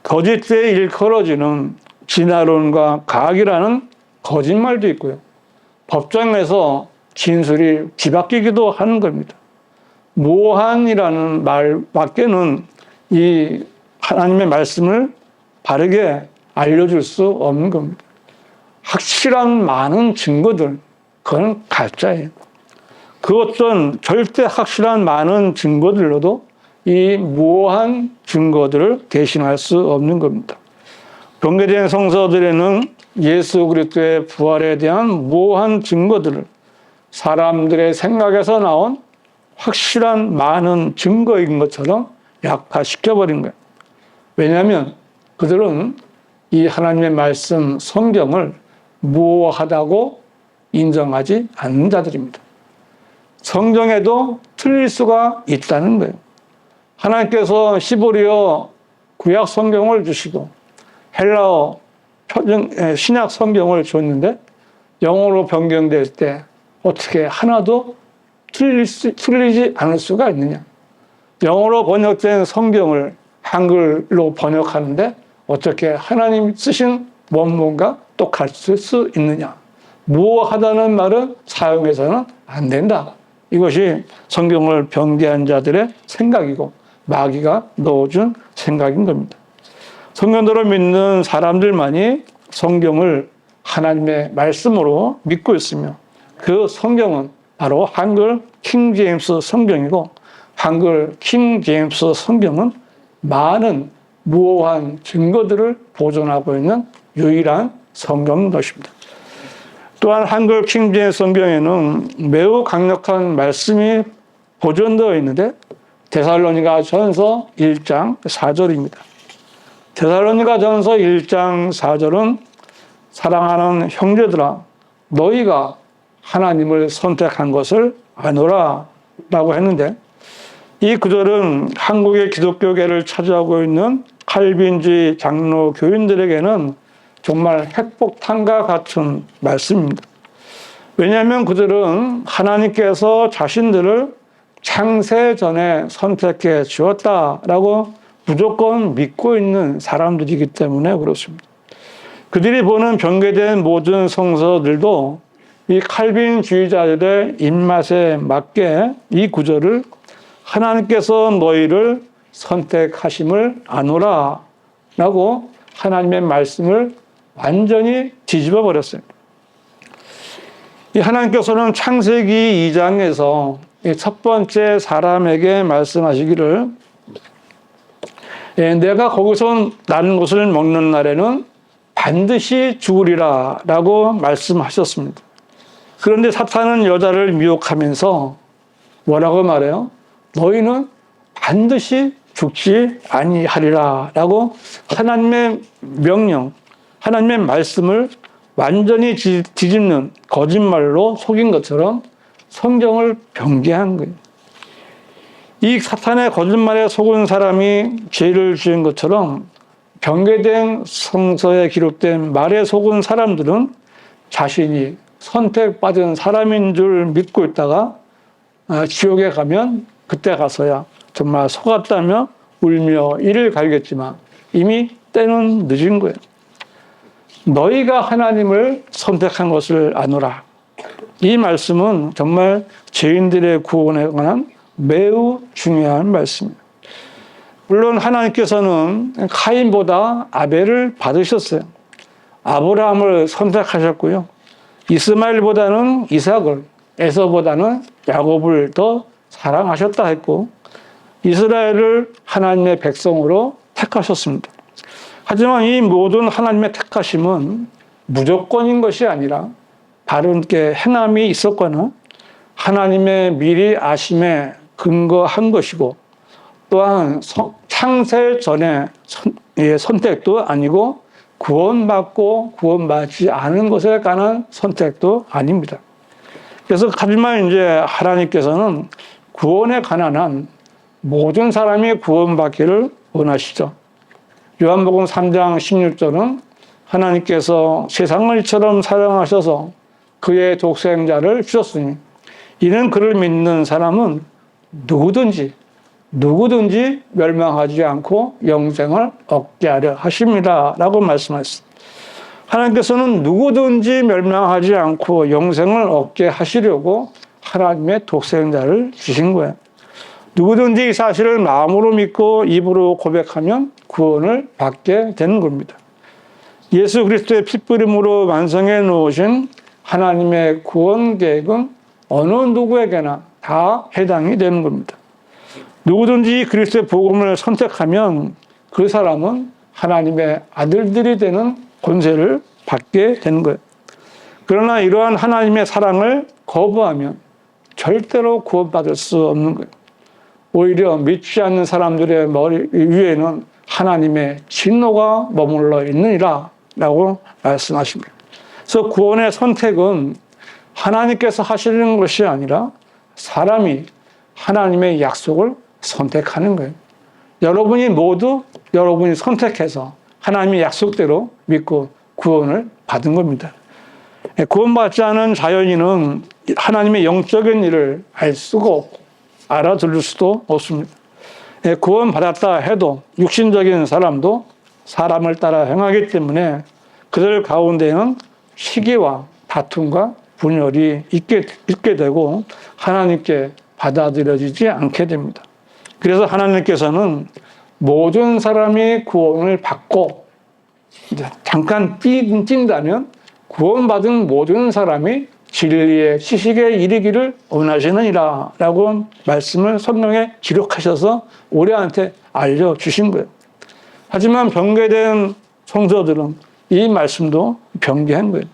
거짓되이 일컬어지는 진화론과 과학이라는 거짓말도 있고요. 법정에서 진술이 뒤바뀌기도 하는 겁니다. 모호한이라는 말밖에는 이 하나님의 말씀을 바르게 알려줄 수 없는 겁니다. 확실한 많은 증거들, 그건 가짜예요. 그 어떤 절대 확실한 많은 증거들로도 이 모호한 증거들을 대신할 수 없는 겁니다. 변개된 성서들에는 예수 그리스도의 부활에 대한 모호한 증거들을 사람들의 생각에서 나온 확실한 많은 증거인 것처럼 약화시켜버린 거예요. 왜냐하면 그들은 이 하나님의 말씀 성경을 모호하다고 인정하지 않는 자들입니다. 성경에도 틀릴 수가 있다는 거예요. 하나님께서 히브리어 구약 성경을 주시고 헬라어 신약 성경을 줬는데 영어로 변경될 때 어떻게 하나도 틀리지 않을 수가 있느냐? 영어로 번역된 성경을 한글로 번역하는데 어떻게 하나님 쓰신 원문과 똑같을 수 있느냐? 모호하다는 말은 사용해서는 안 된다. 이것이 성경을 변개한 자들의 생각이고 마귀가 넣어준 생각인 겁니다. 성경대로 믿는 사람들만이 성경을 하나님의 말씀으로 믿고 있으며 그 성경은 바로 한글 킹 제임스 성경이고 한글 킹 제임스 성경은 많은 무오한 증거들을 보존하고 있는 유일한 성경인 것입니다. 또한 한글 킹 제임스 성경에는 매우 강력한 말씀이 보존되어 있는데 데살로니가 전서 1장 4절입니다. 데살로니가 전서 1장 4절은 사랑하는 형제들아 너희가 하나님을 선택한 것을 아노라 라고 했는데 이 구절은 한국의 기독교계를 차지하고 있는 칼빈주의 장로 교인들에게는 정말 핵폭탄과 같은 말씀입니다. 왜냐하면 그들은 하나님께서 자신들을 창세 전에 선택해 주었다라고 무조건 믿고 있는 사람들이기 때문에 그렇습니다. 그들이 보는 변개된 모든 성서들도 이 칼빈주의자들의 입맛에 맞게 이 구절을 하나님께서 너희를 선택하심을 아노라 라고 하나님의 말씀을 완전히 뒤집어 버렸어요. 이 하나님께서는 창세기 2장에서 첫 번째 사람에게 말씀하시기를 내가 거기서 나는 것을 먹는 날에는 반드시 죽으리라 라고 말씀하셨습니다. 그런데 사탄은 여자를 미혹하면서 뭐라고 말해요? 너희는 반드시 죽지 아니하리라 라고 하나님의 명령, 하나님의 말씀을 완전히 뒤집는 거짓말로 속인 것처럼 성경을 변개한 거예요. 이 사탄의 거짓말에 속은 사람이 죄를 지은 것처럼 변개된 성서에 기록된 말에 속은 사람들은 자신이 선택받은 사람인 줄 믿고 있다가 지옥에 가면 그때 가서야 정말 속았다며 울며 이를 갈겠지만 이미 때는 늦은 거예요. 너희가 하나님을 선택한 것을 아노라. 이 말씀은 정말 죄인들의 구원에 관한 매우 중요한 말씀입니다. 물론 하나님께서는 카인보다 아벨을 받으셨어요. 아브라함을 선택하셨고요. 이스마엘보다는 이삭을, 에서보다는 야곱을 더 사랑하셨다 했고 이스라엘을 하나님의 백성으로 택하셨습니다. 하지만 이 모든 하나님의 택하심은 무조건인 것이 아니라 바른게 행함이 있었거나 하나님의 미리 아심에 근거한 것이고 또한 창세 전에 선택도 아니고 구원받고 구원받지 않은 것에 관한 선택도 아닙니다. 그래서 하지만 이제 하나님께서는 구원에 관한 한 모든 사람이 구원받기를 원하시죠. 요한복음 3장 16절은 하나님께서 세상을 이처럼 사랑하셔서 그의 독생자를 주셨으니 이는 그를 믿는 사람은 누구든지 멸망하지 않고 영생을 얻게 하려 하십니다 라고 말씀하셨습니다. 하나님께서는 누구든지 멸망하지 않고 영생을 얻게 하시려고 하나님의 독생자를 주신 거예요. 누구든지 이 사실을 마음으로 믿고 입으로 고백하면 구원을 받게 되는 겁니다. 예수 그리스도의 핏부림으로 완성해 놓으신 하나님의 구원 계획은 어느 누구에게나 다 해당이 되는 겁니다. 누구든지 그리스도의 복음을 선택하면 그 사람은 하나님의 아들들이 되는 권세를 받게 되는 거예요. 그러나 이러한 하나님의 사랑을 거부하면 절대로 구원받을 수 없는 거예요. 오히려 믿지 않는 사람들의 머리 위에는 하나님의 진노가 머물러 있느니라 라고 말씀하십니다. 그래서 구원의 선택은 하나님께서 하시는 것이 아니라 사람이 하나님의 약속을 선택하는 거예요. 여러분이 선택해서 하나님의 약속대로 믿고 구원을 받은 겁니다. 구원받지 않은 자연인은 하나님의 영적인 일을 알 수가 없고 알아들을 수도 없습니다. 구원받았다 해도 육신적인 사람도 사람을 따라 행하기 때문에 그들 가운데는 시기와 다툼과 분열이 있게 되고 하나님께 받아들여지지 않게 됩니다. 그래서 하나님께서는 모든 사람이 구원을 받고, 이제 잠깐 뛴다면 구원받은 모든 사람이 진리의 지식에 이르기를 원하시느니라 라고 말씀을 성경에 기록하셔서 우리한테 알려주신 거예요. 하지만 변개된 성도들은 이 말씀도 변개한 거예요.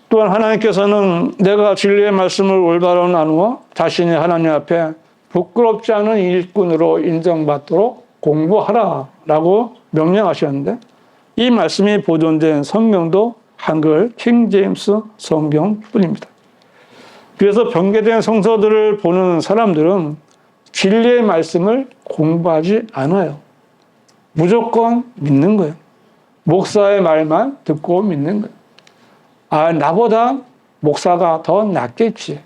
또한 하나님께서는 내가 진리의 말씀을 올바로 나누어 자신이 하나님 앞에 부끄럽지 않은 일꾼으로 인정받도록 공부하라 라고 명령하셨는데, 이 말씀이 보존된 성경도 한글 킹 제임스 성경뿐입니다. 그래서 변개된 성서들을 보는 사람들은 진리의 말씀을 공부하지 않아요. 무조건 믿는 거예요. 목사의 말만 듣고 믿는 거예요. 아, 나보다 목사가 더 낫겠지.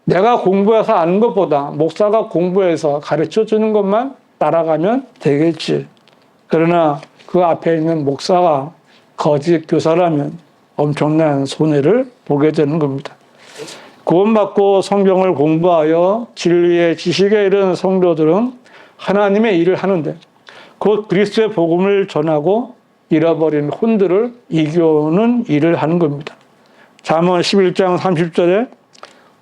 내가 공부해서 아는 것보다 목사가 공부해서 가르쳐 주는 것만 따라가면 되겠지. 그러나 그 앞에 있는 목사가 거짓 교사라면 엄청난 손해를 보게 되는 겁니다. 구원받고 성경을 공부하여 진리의 지식에 이른 성도들은 하나님의 일을 하는데, 곧 그리스도의 복음을 전하고 잃어버린 혼들을 이겨오는 일을 하는 겁니다. 잠언 11장 30절에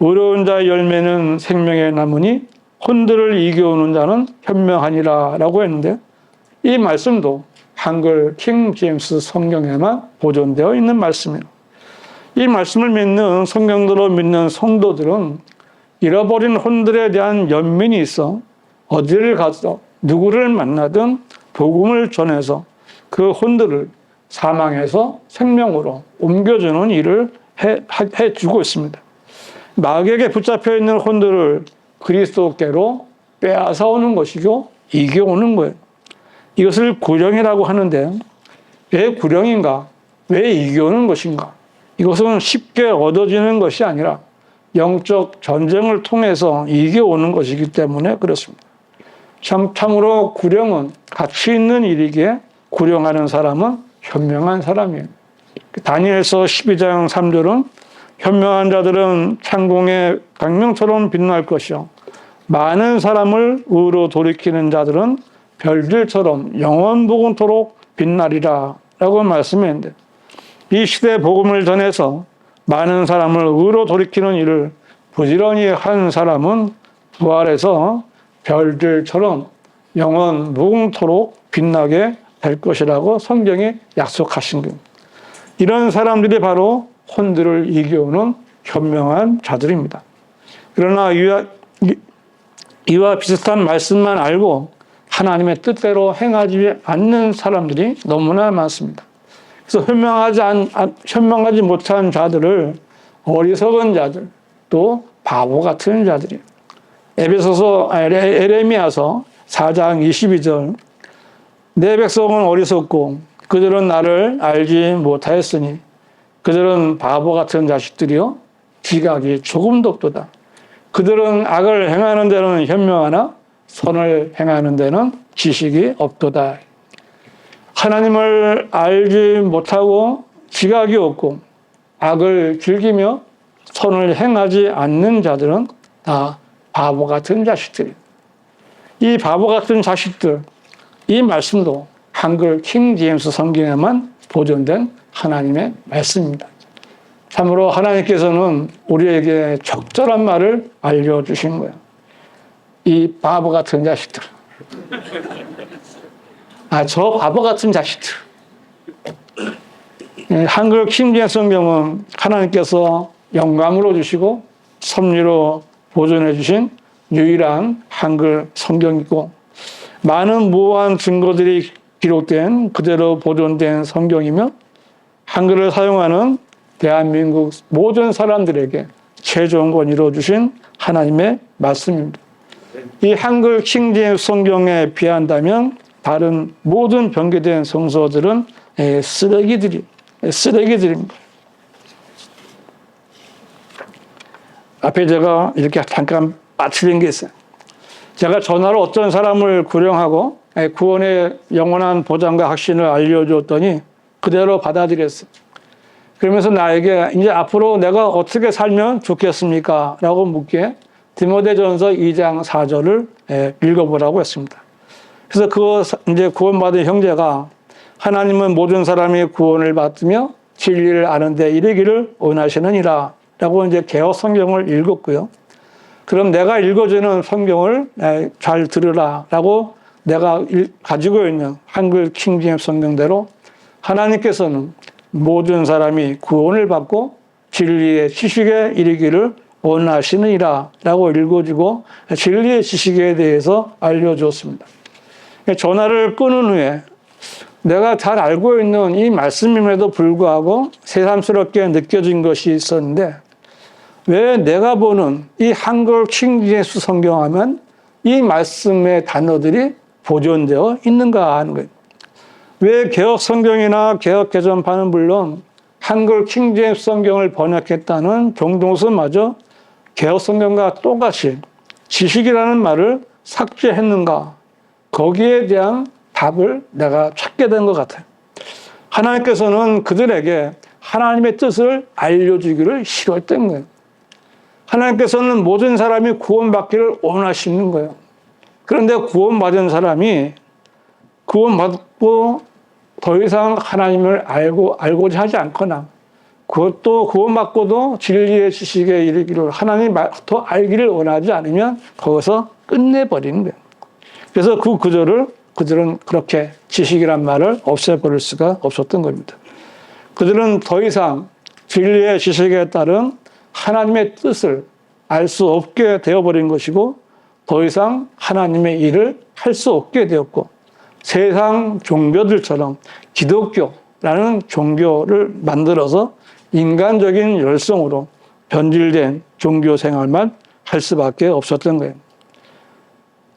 의로운 자의 열매는 생명의 나무니 혼들을 이겨오는 자는 현명하니라 라고 했는데, 이 말씀도 한글 킹 제임스 성경에만 보존되어 있는 말씀이에요. 이 말씀을 믿는 성경대로 믿는 성도들은 잃어버린 혼들에 대한 연민이 있어 어디를 가서 누구를 만나든 복음을 전해서 그 혼들을 사망에서 생명으로 옮겨주는 일을 해주고 있습니다. 마귀에게 붙잡혀 있는 혼들을 그리스도께로 빼앗아오는 것이고 이겨오는 거예요. 이것을 구령이라고 하는데, 왜 구령인가? 왜 이겨오는 것인가? 이것은 쉽게 얻어지는 것이 아니라 영적 전쟁을 통해서 이겨오는 것이기 때문에 그렇습니다. 참으로 구령은 가치 있는 일이기에 구령하는 사람은 현명한 사람이에요. 다니엘서 12장 3절은 현명한 자들은 창공의 광명처럼 빛날 것이요 많은 사람을 의로 돌이키는 자들은 별들처럼 영원무궁토록 빛나리라 라고 말씀했는데, 이 시대의 복음을 전해서 많은 사람을 의로 돌이키는 일을 부지런히 한 사람은 부활해서 별들처럼 영원무궁토록 빛나게 될 것이라고 성경이 약속하신 거예요. 이런 사람들이 바로 혼들을 이겨오는 현명한 자들입니다. 그러나 이와 비슷한 말씀만 알고 하나님의 뜻대로 행하지 않는 사람들이 너무나 많습니다. 그래서 현명하지 못한 자들을 어리석은 자들, 또 바보 같은 자들이에요. 에레미야서 4장 22절, 내 백성은 어리석고 그들은 나를 알지 못하였으니 그들은 바보 같은 자식들이요 지각이 조금도 없도다. 그들은 악을 행하는 데는 현명하나 선을 행하는 데는 지식이 없도다. 하나님을 알지 못하고 지각이 없고 악을 즐기며 선을 행하지 않는 자들은 다 바보 같은 자식들이에요. 이 바보 같은 자식들, 이 말씀도 한글 킹 제임스 성경에만 보존된 하나님의 말씀입니다. 참으로 하나님께서는 우리에게 적절한 말을 알려주신 거예요. 이 바보 같은 자식들. 저 바보 같은 자식들. 한글 킹 제임스 성경은 하나님께서 영감으로 주시고 섭리로 보존해 주신 유일한 한글 성경이고, 많은 무한 증거들이 기록된 그대로 보존된 성경이며, 한글을 사용하는 대한민국 모든 사람들에게 최종권 이루어주신 하나님의 말씀입니다. 이 한글 킹 제임스 성경에 비한다면 다른 모든 변개된 성서들은 쓰레기들입니다. 앞에 제가 이렇게 잠깐 빠뜨린 게 있어요. 제가 전화로 어떤 사람을 구령하고 구원의 영원한 보장과 확신을 알려주었더니 그대로 받아들였어요. 그러면서 나에게 이제 앞으로 내가 어떻게 살면 좋겠습니까? 라고 묻기에 디모데전서 2장 4절을 읽어보라고 했습니다. 그래서 이제 구원받은 형제가 하나님은 모든 사람이 구원을 받으며 진리를 아는 데 이르기를 원하시느니라 라고 이제 개역 성경을 읽었고요. 그럼 내가 읽어주는 성경을 잘 들으라 라고 내가 가지고 있는 한글 킹제임스 성경대로 하나님께서는 모든 사람이 구원을 받고 진리의 지식에 이르기를 원하시느니라 라고 읽어주고 진리의 지식에 대해서 알려주었습니다. 전화를 끊은 후에 내가 잘 알고 있는 이 말씀임에도 불구하고 새삼스럽게 느껴진 것이 있었는데 왜 내가 보는 이 한글 킹제임스 성경하면 이 말씀의 단어들이 보존되어 있는가 하는 거예요. 왜 개역 성경이나 개역 개정판은 물론 한글 킹제임스 성경을 번역했다는 정동서마저 개역 성경과 똑같이 지식이라는 말을 삭제했는가? 거기에 대한 답을 내가 찾게 된 것 같아요. 하나님께서는 그들에게 하나님의 뜻을 알려주기를 싫어했던 거예요. 하나님께서는 모든 사람이 구원받기를 원하시는 거예요. 그런데 구원받은 사람이 구원받고 더 이상 하나님을 알고자 하지 않거나 그것도 구원받고도 진리의 지식에 이르기를 하나님 더 알기를 원하지 않으면 거기서 끝내버리는 거예요. 그래서 그 구절을 그들은 그렇게 지식이란 말을 없애버릴 수가 없었던 겁니다. 그들은 더 이상 진리의 지식에 따른 하나님의 뜻을 알 수 없게 되어버린 것이고 더 이상 하나님의 일을 할 수 없게 되었고 세상 종교들처럼 기독교라는 종교를 만들어서 인간적인 열성으로 변질된 종교 생활만 할 수밖에 없었던 거예요.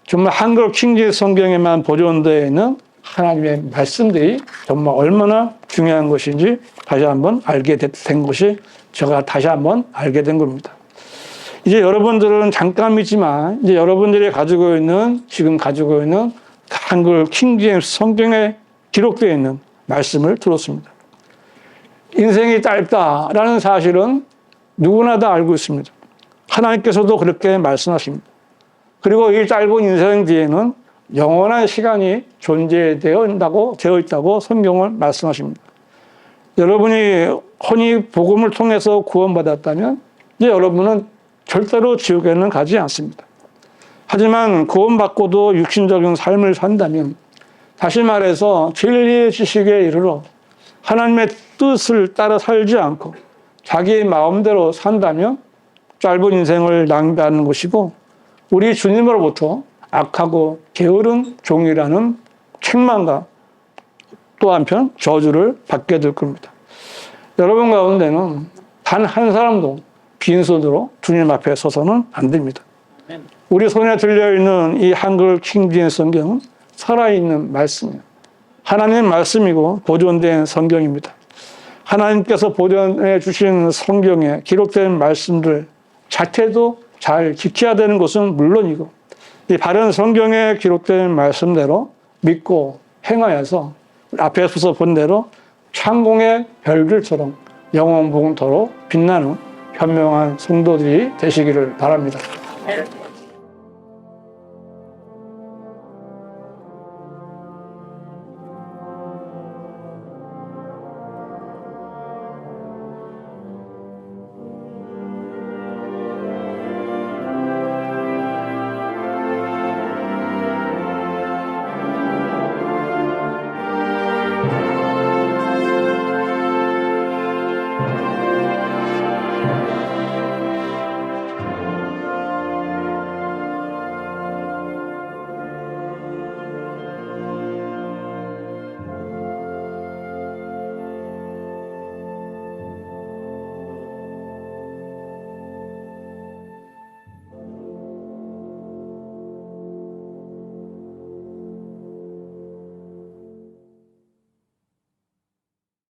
정말 한글 킹제임스 성경에만 보존되어 있는 하나님의 말씀들이 정말 얼마나 중요한 것인지 다시 한번 알게 된 것이 제가 다시 한번 알게 된 겁니다. 이제 여러분들은 잠깐이지만 이제 여러분들이 지금 가지고 있는 한글 킹제임스 성경에 기록되어 있는 말씀을 들었습니다. 인생이 짧다라는 사실은 누구나 다 알고 있습니다. 하나님께서도 그렇게 말씀하십니다. 그리고 이 짧은 인생 뒤에는 영원한 시간이 존재되어 있다고 성경을 말씀하십니다. 여러분이 혼이 복음을 통해서 구원받았다면 이제 여러분은 절대로 지옥에는 가지 않습니다. 하지만 구원받고도 육신적인 삶을 산다면 다시 말해서 진리의 지식에 이르러 하나님의 뜻을 따라 살지 않고 자기 마음대로 산다면 짧은 인생을 낭비하는 것이고 우리 주님으로부터 악하고 게으른 종이라는 책망과 또 한편 저주를 받게 될 겁니다. 여러분 가운데는 단 한 사람도 빈손으로 주님 앞에 서서는 안 됩니다. 우리 손에 들려있는 이 한글 킹제임스 성경은 살아있는 말씀이에요. 하나님의 말씀이고 보존된 성경입니다. 하나님께서 보존해 주신 성경에 기록된 말씀들 자체도 잘 지켜야 되는 것은 물론이고 이 바른 성경에 기록된 말씀대로 믿고 행하여서 앞에서 본 대로 창공의 별들처럼 영원복음토록 빛나는 현명한 성도들이 되시기를 바랍니다.